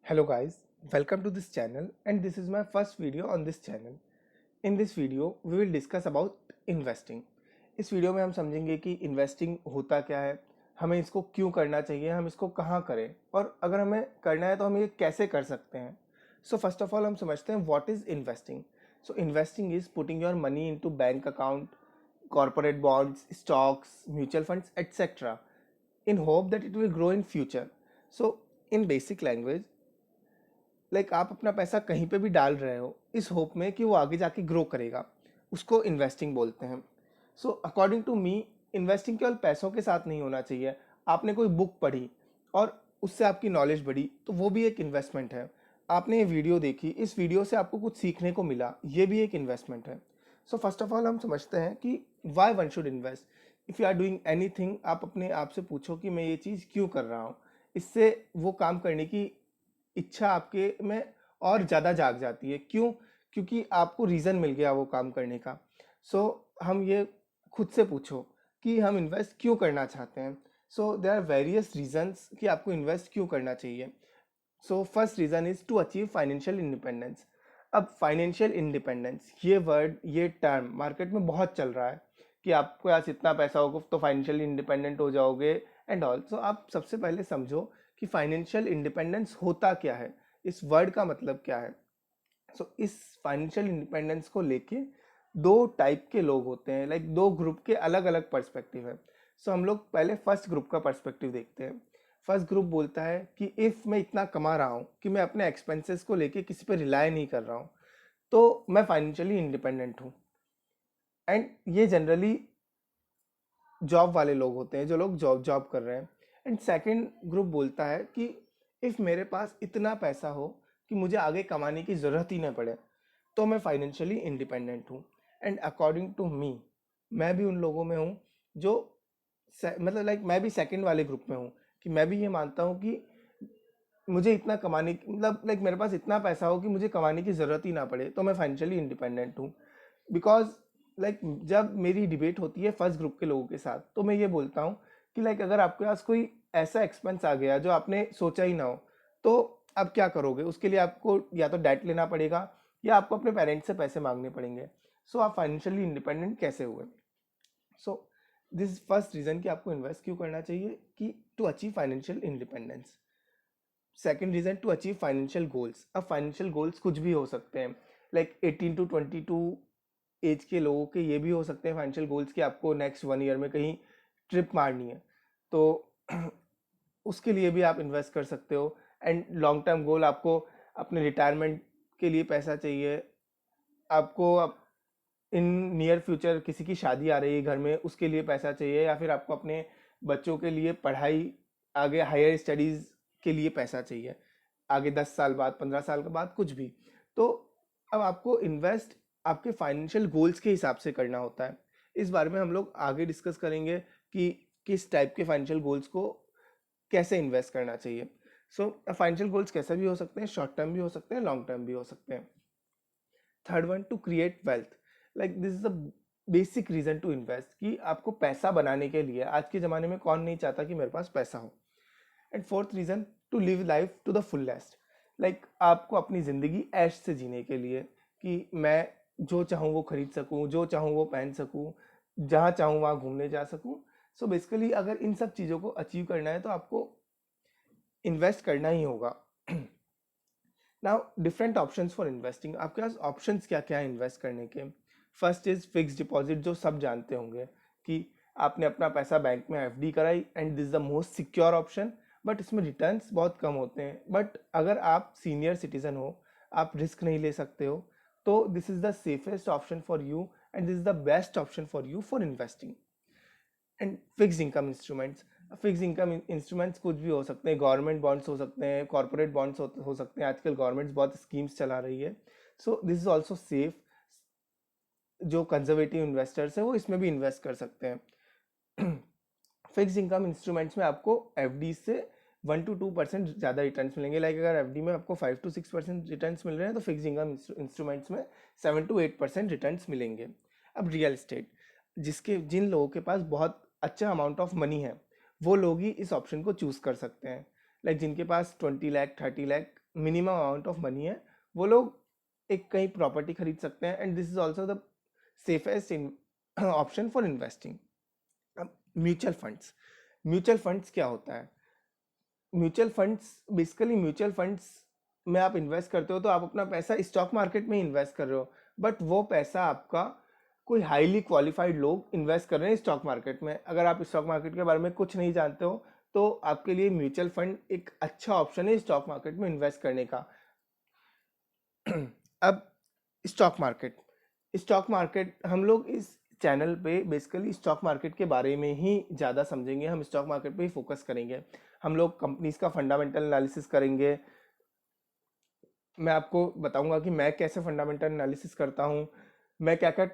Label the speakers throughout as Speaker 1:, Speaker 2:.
Speaker 1: Hello guys, welcome to this channel and this is my first video on this channel. In this video we will discuss about investing. इस video में हम समझेंगे कि investing होता क्या है, हमें इसको क्यों करना चाहिए, हम इसको कहाँ करें और अगर हमें करना है तो हम ये कैसे कर सकते हैं. सो फर्स्ट ऑफ ऑल हम समझते हैं what is investing. So investing is putting your money into bank account, corporate bonds, stocks, mutual funds, etc. in hope that it will grow in future. So in basic language, आप अपना पैसा कहीं पे भी डाल रहे हो इस होप में कि वो आगे जाके ग्रो करेगा, उसको इन्वेस्टिंग बोलते हैं. So according to me, investing केवल पैसों के साथ नहीं होना चाहिए. आपने कोई बुक पढ़ी और उससे आपकी नॉलेज बढ़ी तो वो भी एक इन्वेस्टमेंट है. आपने ये वीडियो देखी, इस वीडियो से आपको कुछ सीखने को मिला, ये भी एक इन्वेस्टमेंट है. सो फर्स्ट ऑफ ऑल हम समझते हैं कि why one should invest. If you are doing anything, आप अपने आप से पूछो कि मैं ये चीज़ क्यों कर रहा हूँ. इससे वो काम करने की इच्छा आपके में और ज़्यादा जाग जाती है. क्यों? क्योंकि आपको रीज़न मिल गया वो काम करने का. सो हम ये खुद से पूछो कि हम इन्वेस्ट क्यों करना चाहते हैं. So there are various reasons कि आपको इन्वेस्ट क्यों करना चाहिए. So first reason is to achieve financial independence. अब फाइनेंशियल इंडिपेंडेंस ये वर्ड, ये टर्म मार्केट में बहुत चल रहा है कि आपके पास इतना पैसा होगा तो फाइनेंशियली इंडिपेंडेंट हो जाओगे एंड ऑल. सो आप सबसे पहले समझो कि फाइनेंशियल इंडिपेंडेंस होता क्या है, इस वर्ड का मतलब क्या है. सो इस फाइनेंशियल इंडिपेंडेंस को लेके दो टाइप के लोग होते हैं, दो ग्रुप के अलग अलग पर्सपेक्टिव है. सो हम लोग पहले फर्स्ट ग्रुप का पर्सपेक्टिव देखते हैं. फर्स्ट ग्रुप बोलता है कि इफ़ मैं इतना कमा रहा हूँ कि मैं अपने एक्सपेंसेस को लेके किसी पे रिलाय नहीं कर रहा हूँ तो मैं फाइनेंशियली इंडिपेंडेंट हूँ. एंड ये जनरली जॉब वाले लोग होते हैं, जो लोग जॉब जॉब कर रहे हैं. एंड सेकंड ग्रुप बोलता है कि इफ़ मेरे पास इतना पैसा हो कि मुझे आगे कमाने की ज़रूरत ही ना पड़े तो मैं फाइनेंशियली इंडिपेंडेंट हूँ. एंड अकॉर्डिंग टू मी, मैं भी उन लोगों में हूँ जो मैं भी सेकंड वाले ग्रुप में हूँ कि मैं भी ये मानता हूँ कि मुझे इतना कमाने की मेरे पास इतना पैसा हो कि मुझे कमाने की ज़रूरत ही ना पड़े तो मैं फाइनेंशियली इंडिपेंडेंट हूँ. बिकॉज जब मेरी डिबेट होती है फर्स्ट ग्रुप के लोगों के साथ तो मैं ये बोलता हूँ कि अगर आपके पास कोई ऐसा एक्सपेंस आ गया जो आपने सोचा ही ना हो तो आप क्या करोगे. उसके लिए आपको या तो डेट लेना पड़ेगा या आपको अपने पेरेंट्स से पैसे मांगने पड़ेंगे. सो आप फाइनेंशियली इंडिपेंडेंट कैसे हुए. सो दिस फर्स्ट रीज़न कि आपको इन्वेस्ट क्यों करना चाहिए कि to achieve financial independence. Second reason to achieve financial goals. अब फाइनेंशियल गोल्स कुछ भी हो सकते हैं. 18 to 22 एज के लोगों के ये भी हो सकते हैं फाइनेंशियल गोल्स कि आपको नेक्स्ट 1 ईयर में कहीं ट्रिप मारनी है तो उसके लिए भी आप इन्वेस्ट कर सकते हो. एंड लॉन्ग टर्म गोल, आपको अपने रिटायरमेंट के लिए पैसा चाहिए, आपको इन नियर फ्यूचर किसी की शादी आ रही है घर में, उसके लिए पैसा चाहिए, या फिर आपको अपने बच्चों के लिए पढ़ाई, आगे हायर स्टडीज़ के लिए पैसा चाहिए आगे 10 साल बाद, 15 साल के बाद, कुछ भी. तो अब आपको इन्वेस्ट आपके फाइनेंशियल गोल्स के हिसाब से करना होता है. इस बारे में हम लोग आगे डिस्कस करेंगे कि किस टाइप के फाइनेंशियल गोल्स को कैसे इन्वेस्ट करना चाहिए. सो फाइनेंशियल गोल्स कैसे भी हो सकते हैं, शॉर्ट टर्म भी हो सकते हैं, लॉन्ग टर्म भी हो सकते हैं. Third one, to create wealth. This is the basic reason to invest कि आपको पैसा बनाने के लिए, आज के ज़माने में कौन नहीं चाहता कि मेरे पास पैसा हो. And fourth reason, to live life to the fullest. आपको अपनी ज़िंदगी ऐश से जीने के लिए कि मैं जो चाहूँ वो खरीद सकूँ, जो चाहूँ वो पहन सकूँ, जहाँ चाहूँ वहाँ घूमने जा सकूँ. सो बेसिकली अगर इन सब चीज़ों को अचीव करना है तो आपको इन्वेस्ट करना ही होगा. Now different options for investing. आपके पास ऑप्शंस क्या क्या है इन्वेस्ट करने के. फर्स्ट इज फिक्स डिपॉजिट, जो सब जानते होंगे कि आपने अपना पैसा बैंक में एफडी कराई and this is the most secure option. But इसमें रिटर्न्स बहुत कम होते हैं. बट अगर आप सीनियर सिटीजन हो, आप रिस्क नहीं ले सकते हो, तो this is the safest option for you and this is the best option for you for investing. And fix income instruments. Fix income instruments कुछ भी हो सकते हैं, गवर्नमेंट बॉन्ड्स हो सकते हैं, कॉर्पोरेट बॉन्ड्स हो सकते हैं. आजकल गवर्नमेंट्स बहुत स्कीम्स चला रही है. So this is also safe. जो कंजर्वेटिव इन्वेस्टर्स हैं वो इसमें भी इन्वेस्ट कर सकते हैं. फिक्स इनकम इंस्ट्रूमेंट्स में आपको एफडी से 1 to 2% ज़्यादा रिटर्न्स मिलेंगे. अगर एफडी में आपको 5 to 6% रिटर्न्स मिल रहे हैं तो फिक्स इनकम इंस्ट्रूमेंट्स में 7 to 8% रिटर्न्स मिलेंगे. अब रियल इस्टेट, जिन लोगों के पास बहुत अच्छा अमाउंट ऑफ मनी है वो लोग ही इस ऑप्शन को चूज़ कर सकते हैं. जिनके पास 20 lakh 30 lakh minimum amount of money है, वो लोग एक कहीं प्रॉपर्टी खरीद सकते हैं, and this is also the safest option for investing. अब म्यूचुअल फंड्स क्या होता है? Mutual funds basically, mutual funds में आप इन्वेस्ट करते हो तो आप अपना पैसा स्टॉक मार्केट में इन्वेस्ट कर रहे हो, बट वो पैसा आपका कोई हाईली क्वालिफाइड लोग इन्वेस्ट कर रहे हैं स्टॉक मार्केट में। अगर आप स्टॉक मार्केट के बारे में कुछ नहीं जानते हो तो आपके लिए म्यूचुअल फंड एक अच्छा ऑप्शन है स्टॉक मार्केट में इन्वेस्ट करने का। अब स्टॉक मार्केट हम लोग इस चैनल पे बेसिकली स्टॉक मार्केट के बारे में ही ज़्यादा समझेंगे, हम स्टॉक मार्केट पे ही फोकस करेंगे। हम लोग कंपनीज का फंडामेंटल एनालिसिस करेंगे, मैं आपको बताऊंगा कि मैं कैसे फंडामेंटल एनालिसिस करता हूँ, मैं क्या क्या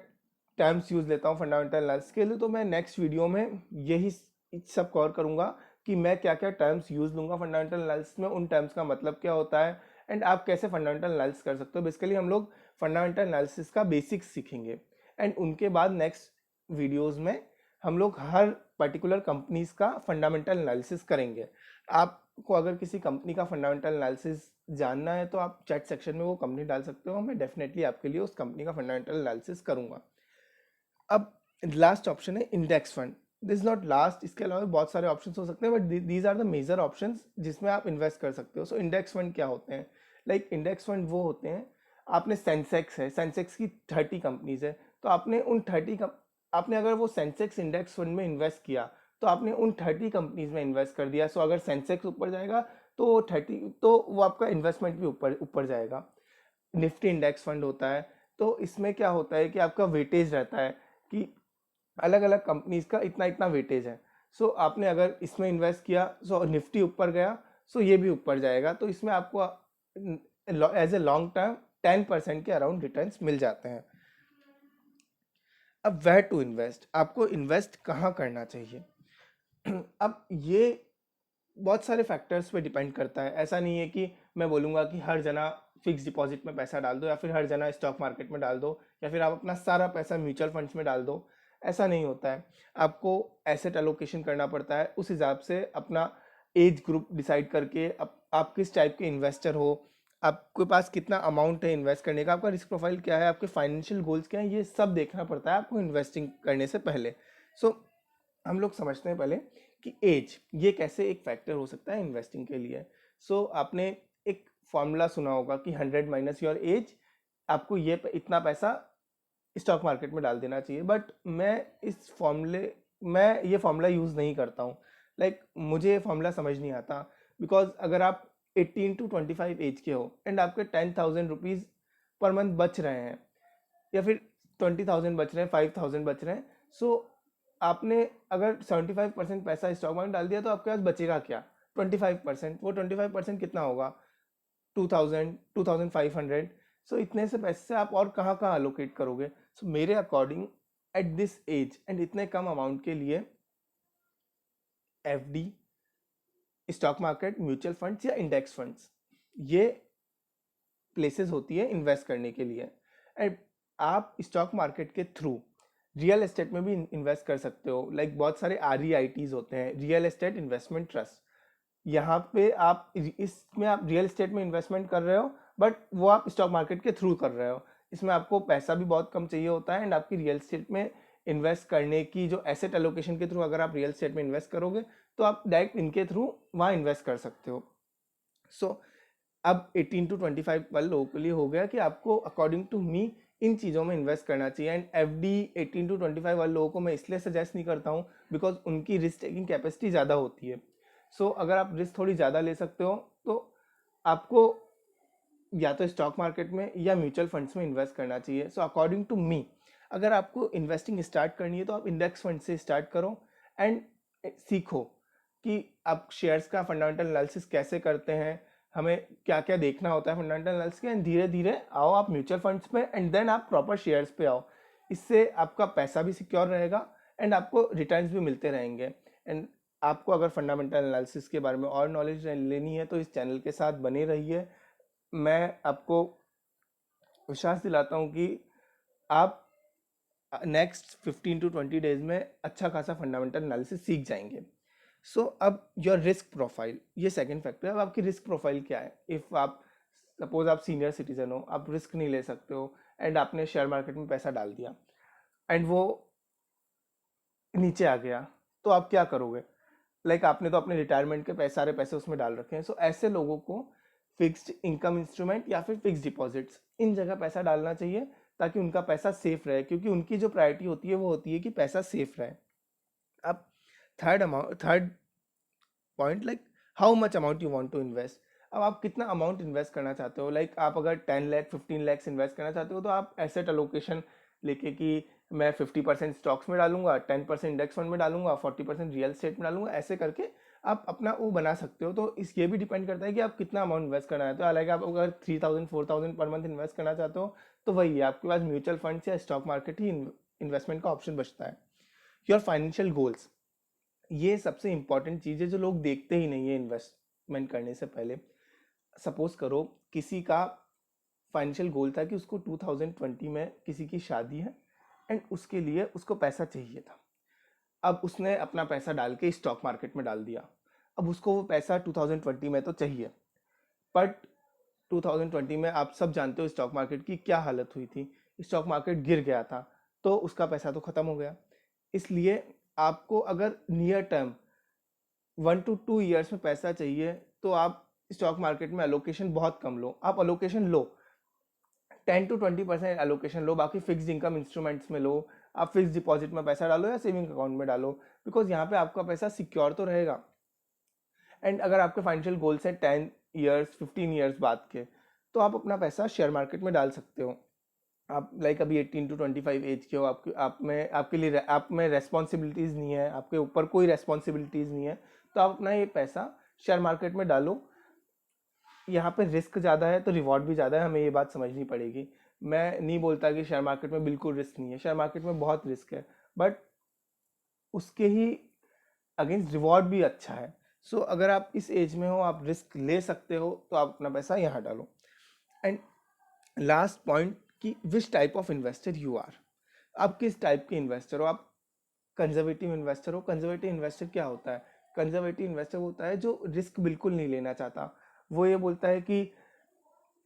Speaker 1: टर्म्स यूज़ लेता हूँ फंडामेंटल एनालिसिस के लिए। तो मैं नेक्स्ट वीडियो में यही सब कवर करूँगा कि मैं क्या क्या टर्म्स यूज़ लूँगा फंडामेंटल एनालिसिस में, उन टर्म्स का मतलब क्या होता है, एंड आप कैसे फंडामेंटल एनालिसिस कर सकते हो। बेसिकली हम लोग फंडामेंटल एनालिसिस का बेसिक्स सीखेंगे, एंड उनके बाद नेक्स्ट वीडियोज़ में हम लोग हर पर्टिकुलर कंपनीज का फंडामेंटल एनालिसिस करेंगे। आपको अगर किसी कंपनी का फंडामेंटल एनालिसिस जानना है तो आप चैट सेक्शन में वो कंपनी डाल सकते हो, मैं डेफिनेटली आपके लिए उस कंपनी का फंडामेंटल एनालिसिस करूंगा। अब लास्ट ऑप्शन है index fund. This not last, इसके अलावा बहुत सारे ऑप्शंस हो सकते हैं, but these are the major options जिसमें आप इन्वेस्ट कर सकते हो। सो इंडेक्स फंड क्या होते हैं? लाइक इंडेक्स फंड वो होते हैं, आपने सेंसेक्स है, सेंसेक्स की 30 कंपनीज है, तो आपने उन 30 आपने अगर वो सेंसेक्स इंडेक्स फंड में इन्वेस्ट किया तो आपने उन 30 कंपनीज में इन्वेस्ट कर दिया। सो अगर सेंसेक्स ऊपर जाएगा तो 30, तो वो आपका इन्वेस्टमेंट भी ऊपर ऊपर जाएगा। निफ्टी इंडेक्स फंड होता है, तो इसमें क्या होता है कि आपका वेटेज रहता है कि अलग अलग कंपनीज का इतना इतना वेटेज है। सो आपने अगर इसमें इन्वेस्ट किया, सो निफ्टी ऊपर गया, सो ये भी ऊपर जाएगा, तो इसमें आपको एज ए लॉन्ग टर्म 10% के अराउंड रिटर्न्स मिल जाते हैं। अब वेयर टू इन्वेस्ट, आपको इन्वेस्ट कहाँ करना चाहिए? अब ये बहुत सारे फैक्टर्स पे डिपेंड करता है। ऐसा नहीं है कि मैं बोलूँगा कि हर जना फिक्स डिपॉजिट में पैसा डाल दो, या फिर हर जना स्टॉक मार्केट में डाल दो, या फिर आप अपना सारा पैसा म्यूचुअल फंड्स में डाल दो। ऐसा नहीं होता है। आपको एसेट एलोकेशन करना पड़ता है, उस हिसाब से अपना एज ग्रुप डिसाइड करके आप किस टाइप के इन्वेस्टर हो, आपके पास कितना अमाउंट है इन्वेस्ट करने का, आपका रिस्क प्रोफाइल क्या है, आपके फाइनेंशियल गोल्स क्या हैं, ये सब देखना पड़ता है आपको इन्वेस्टिंग करने से पहले। सो हम लोग समझते हैं पहले कि एज ये कैसे एक फैक्टर हो सकता है इन्वेस्टिंग के लिए। सो आपने एक फॉर्मूला सुना होगा कि 100 माइनस योर एज, आपको ये इतना पैसा स्टॉक मार्केट में डाल देना चाहिए। बट मैं ये फॉर्मूला यूज़ नहीं करता हूँ। लाइक मुझे ये फॉर्मूला समझ नहीं आता, बिकॉज अगर आप 18 to 25 एज के हो एंड आपके 10,000 रुपीज़ पर मंथ बच रहे हैं, या फिर 20,000 बच रहे हैं, 5,000 बच रहे हैं, सो आपने अगर 75% पैसा स्टॉक मार्केट डाल दिया तो आपके पास बचेगा क्या? 25%। वो 25% कितना होगा? 2,000, 2,500। सो इतने से पैसे से आप और कहाँ कहाँ अलोकेट करोगे? सो मेरे according at this age and इतने कम अमाउंट के लिए FD, stock market, mutual funds या इंडेक्स फंड्स, ये प्लेसेस होती है इन्वेस्ट करने के लिए। एंड आप स्टॉक मार्केट के थ्रू रियल एस्टेट में भी इन्वेस्ट कर सकते हो। लाइक बहुत सारे REITs होते हैं, रियल एस्टेट इन्वेस्टमेंट ट्रस्ट। यहाँ पे आप इसमें आप रियल एस्टेट में इन्वेस्टमेंट कर रहे हो, बट वो आप स्टॉक मार्केट के थ्रू कर रहे हो। इसमें आपको पैसा भी बहुत कम चाहिए होता है, एंड आपकी रियल एस्टेट में इन्वेस्ट करने की जो एसेट एलोकेशन के थ्रू अगर आप रियल एस्टेट में इन्वेस्ट करोगे तो आप डायरेक्ट इनके थ्रू वहाँ इन्वेस्ट कर सकते हो। सो अब 18 to 25 वाले लोगों के लिए हो गया कि आपको अकॉर्डिंग टू मी इन चीज़ों में इन्वेस्ट करना चाहिए। एंड एफडी 18 to 25 वाले लोगों को मैं इसलिए सजेस्ट नहीं करता हूँ बिकॉज उनकी रिस्क टेकिंग कैपेसिटी ज़्यादा होती है। सो अगर आप रिस्क थोड़ी ज़्यादा ले सकते हो तो आपको या तो स्टॉक मार्केट में या म्यूचुअल फंड्स में इन्वेस्ट करना चाहिए। सो अकॉर्डिंग टू मी, अगर आपको इन्वेस्टिंग स्टार्ट करनी है तो आप इंडेक्स फंड से स्टार्ट करो एंड सीखो कि आप शेयर्स का फंडामेंटल एनालिसिस कैसे करते हैं, हमें क्या क्या देखना होता है फंडामेंटल एनालिसिस के, एंड धीरे धीरे आओ आप म्यूचुअल फंड्स में, एंड देन आप प्रॉपर शेयर्स पे आओ। इससे आपका पैसा भी सिक्योर रहेगा एंड आपको रिटर्न्स भी मिलते रहेंगे। एंड आपको अगर फंडामेंटल एनालिसिस के बारे में और नॉलेज लेनी है तो इस चैनल के साथ बने रहिए। मैं आपको विश्वास दिलाता हूँ कि आप नेक्स्ट 15 to 20 डेज में अच्छा खासा फंडामेंटल एनालिसिस सीख जाएंगे। सो अब योर रिस्क प्रोफाइल, ये सेकंड फैक्टर है। अब आपकी रिस्क प्रोफाइल क्या है? इफ़ आप सपोज आप सीनियर सिटीजन हो, आप रिस्क नहीं ले सकते हो, एंड आपने शेयर मार्केट में पैसा डाल दिया एंड वो नीचे आ गया, तो आप क्या करोगे? आपने तो अपने रिटायरमेंट के सारे पैसे उसमें डाल रखे हैं। सो ऐसे लोगों को फिक्स्ड इनकम इंस्ट्रूमेंट या फिर फिक्स्ड डिपॉजिट्स इन जगह पैसा डालना चाहिए, ताकि उनका पैसा सेफ रहे, क्योंकि उनकी जो प्रायोरिटी होती है वो होती है कि पैसा सेफ रहे। अब third point, how much amount you want to invest. अब आप कितना अमाउंट इन्वेस्ट करना चाहते हो? आप अगर 10 लाख 15 लाख इन्वेस्ट करना चाहते हो, तो आप एसेट अलोकेशन लेके कि मैं 50% स्टॉक्स में डालूंगा, 10% इंडेक्स फंड में डालूंगा, 40% रियल स्टेट में डालूंगा, ऐसे करके आप अपना वो बना सकते हो। तो इस ये भी डिपेंड करता है कि आप कितना अमाउंट इन्वेस्ट करना चाहते हो। हालांकि आप अगर 3000 4000 पर मंथ इन्वेस्ट करना चाहते हो, तो वही है, आपके पास म्यूचुअल फंड्स या स्टॉक मार्केट ही इन्वेस्टमेंट का ऑप्शन बचता है। योर फाइनेंशियल गोल्स, ये सबसे इंपॉर्टेंट चीज़ है जो लोग देखते ही नहीं है इन्वेस्टमेंट करने से पहले। सपोज करो किसी का फाइनेंशियल गोल था कि उसको 2020 में किसी की शादी है एंड उसके लिए उसको पैसा चाहिए था। अब उसने अपना पैसा डाल के स्टॉक मार्केट में डाल दिया। अब उसको वो पैसा 2020 में तो चाहिए, बट 2020 में आप सब जानते हो स्टॉक मार्केट की क्या हालत हुई थी। स्टॉक मार्केट गिर गया था, तो उसका पैसा तो खत्म हो गया। इसलिए आपको अगर नियर टर्म 1 to 2 ईयर्स में पैसा चाहिए, तो आप स्टॉक मार्केट में अलोकेशन बहुत कम लो। आप अलोकेशन लो 10 to 20% एलोकेशन लो, बाकी फिक्स्ड इनकम इंस्ट्रूमेंट्स में लो। आप फिक्स डिपॉजिट में पैसा डालो या सेविंग अकाउंट में डालो, बिकॉज यहाँ पे आपका पैसा सिक्योर तो रहेगा। एंड अगर आपके फाइनेंशियल गोल्स हैं 10 ईयर्स 15 ईयर्स बाद के, तो आप अपना पैसा शेयर मार्केट में डाल सकते हो। आप अभी 18 to 25 एज के हो, आपके लिए आप में रेस्पॉन्सिबिलिटीज़ नहीं है, आपके ऊपर कोई रेस्पॉन्सिबिलिटीज़ नहीं है, तो आप अपना ये पैसा शेयर मार्केट में डालो। यहाँ पे रिस्क ज़्यादा है तो रिवॉर्ड भी ज़्यादा है, हमें ये बात समझनी पड़ेगी। मैं नहीं बोलता कि शेयर मार्केट में बिल्कुल रिस्क नहीं है, शेयर मार्केट में बहुत रिस्क है, बट उसके ही अगेंस्ट रिवॉर्ड भी अच्छा है। सो अगर आप इस एज में हो, आप रिस्क ले सकते हो, तो आप अपना पैसा यहाँ डालो। एंड लास्ट पॉइंट, कि which type of investor you are. आप किस टाइप के इन्वेस्टर हो? आप कंजर्वेटिव इन्वेस्टर हो। कंजर्वेटिव इन्वेस्टर क्या होता है? कंजर्वेटिव इन्वेस्टर होता है जो रिस्क बिल्कुल नहीं लेना चाहता। वो ये बोलता है कि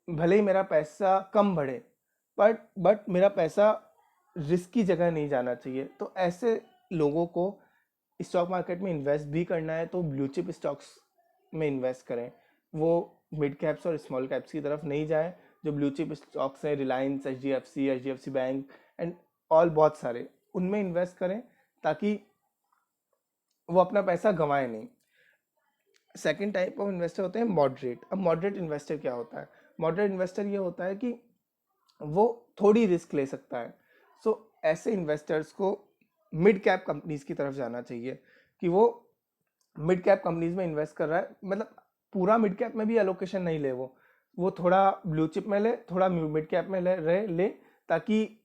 Speaker 1: भले ही मेरा पैसा कम बढ़े, बट मेरा पैसा रिस्क की जगह नहीं जाना चाहिए। तो ऐसे लोगों को स्टॉक मार्केट में इन्वेस्ट भी करना है तो ब्लू चिप स्टॉक्स में इन्वेस्ट करें। वो मिड कैप्स और स्मॉल कैप्स की तरफ नहीं जाएं। जो ब्लू चिप स्टॉक्स हैं, Reliance, H D F C bank and all, बहुत सारे, उनमें इन्वेस्ट करें, ताकि वो अपना पैसा गंवाए नहीं। सेकेंड टाइप ऑफ इन्वेस्टर होते हैं मॉडरेट। अब मॉडरेट इन्वेस्टर क्या होता है? मॉडरेट इन्वेस्टर ये होता है कि वो थोड़ी रिस्क ले सकता है। सो ऐसे इन्वेस्टर्स को मिड कैप कंपनीज की तरफ जाना चाहिए, कि वो मिड कैप कंपनीज में इन्वेस्ट कर रहा है, मतलब पूरा मिड कैप में भी एलोकेशन नहीं ले, वो थोड़ा ब्लू चिप में ले, थोड़ा मिड कैप में ले, ताकि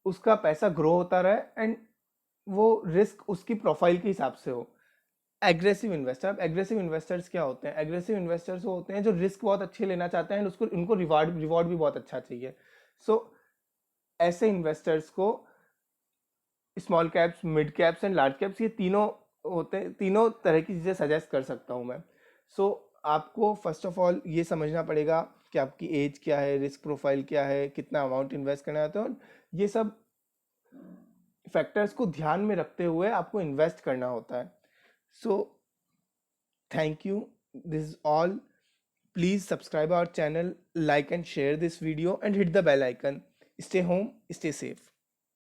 Speaker 1: उसका पैसा ग्रो होता रहे एंड वो रिस्क उसकी प्रोफाइल के हिसाब से हो। एग्रेसिव इन्वेस्टर, अब एग्रेसिव इन्वेस्टर्स क्या होते हैं? एग्रेसिव इन्वेस्टर्स वो होते हैं जो रिस्क बहुत अच्छे लेना चाहते हैं, उसको उनको रिवॉर्ड भी बहुत अच्छा चाहिए। सो ऐसे इन्वेस्टर्स को small caps, mid caps and large caps, ये तीनों होते हैं, तीनों तरह की चीज़ें सजेस्ट कर सकता हूँ मैं। सो आपको फर्स्ट ऑफ ऑल ये समझना पड़ेगा कि आपकी एज क्या है, रिस्क प्रोफाइल क्या है, कितना अमाउंट इन्वेस्ट करना है, तो ये सब फैक्टर्स को ध्यान में रखते हुए आपको इन्वेस्ट करना होता है। So thank you, this is all. Please subscribe our channel, like and share this video and hit the bell icon. Stay home, stay safe.